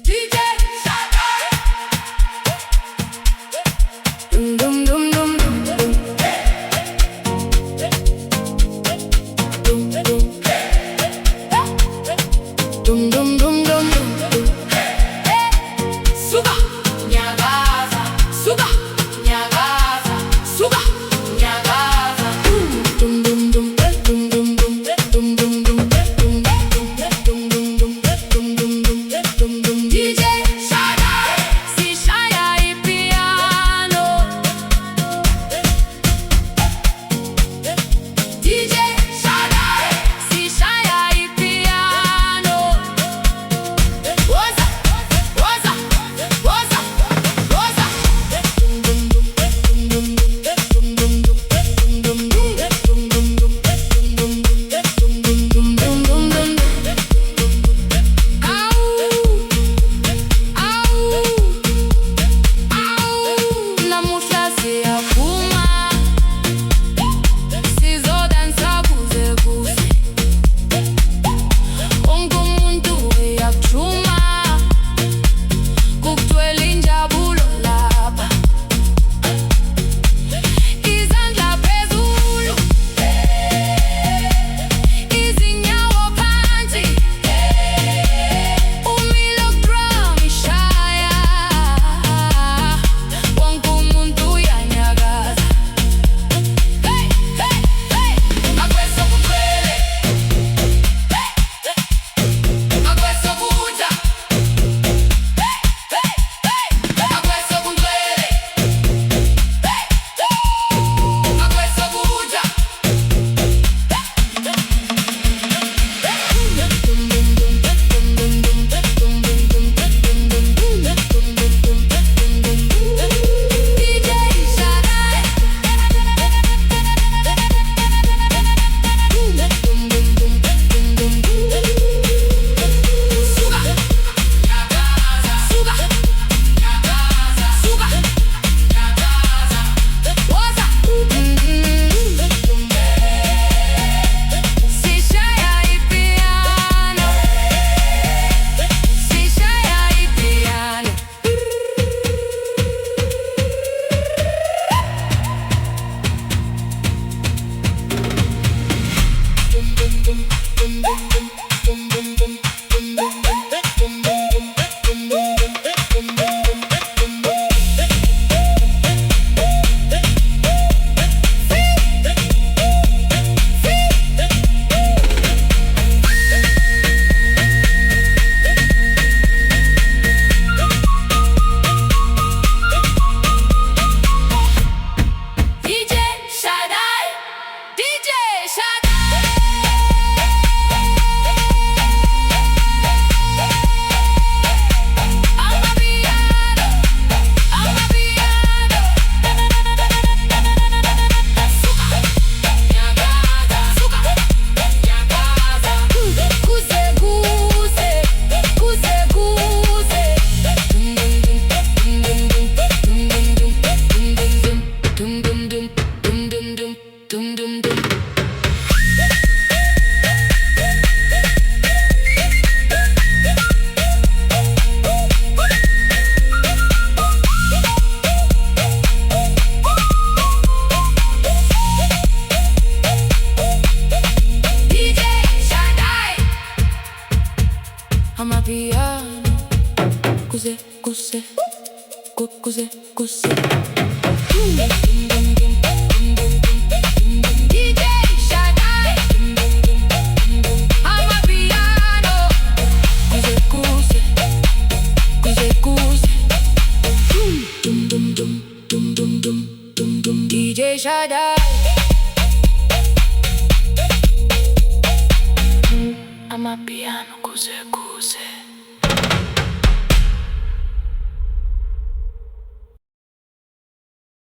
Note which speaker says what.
Speaker 1: DJ Shadai. Dum dum dum dum dum. Dum dum. Dum dum dum dum dum. Suga, nyagaza. Suga, nyagaza. Suga, nyagaza. Dum dum dum dum dum dum dum dum dum dum dum dum. DJ Shadai, si Shadai piano. DJ Shadai, si Shadai piano. Woza, woza, woza, woza. Dum dum dum dum dum dum dum dum dum dum dum dum dum dum dum. Namuhla siyaphuma sizodansa kuze kuse wonke umuntu uyakuthuma kugcwele injabulo lapha izandla phezulu izinyawo phansi umilo drum ishaya wonke umuntu uyanyakaza hey hey hey akwesokugcwele akwesokudla hey hey hey akwesokugcwele akwesokudla DJ Shadai. Suga, nyagaza. Suga, nyagaza. Suga, nyagaza. Woza. Si Shadai piano. Si Shadai piano. DJ Shadai. DJ Shadai. Amapiano. Amapiano. Suga, nyagaza. Suga, nyagaza. Kuze kuze. Kuze kuze. Dum dum dum dum dum dum. DJ Shadai. Amapiano. Kuze kuze. Kuze kuze. DJ Shadai. Amapiano. Kuze kuze. Kuze kuze. Dum dum dum dum dum dum dum dum. DJ Shadai. Amapiano. Kuze kuze.